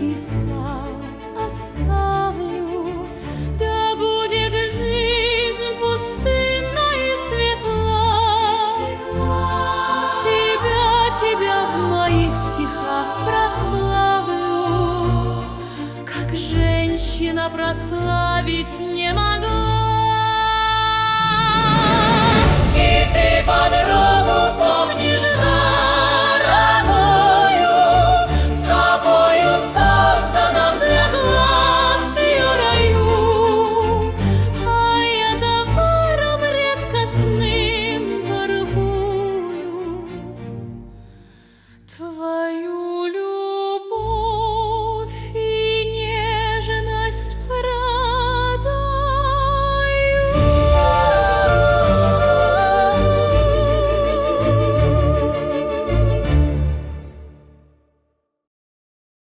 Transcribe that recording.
тихий сад оставлю, да будет жизнь пустынна и светла. Тебя в моих стихах прославлю, как женщина прославить не могла. И ты подругу помнишь дорогою, в тобою созданном для глаз ее раю, а я товаром редкостным торгую твою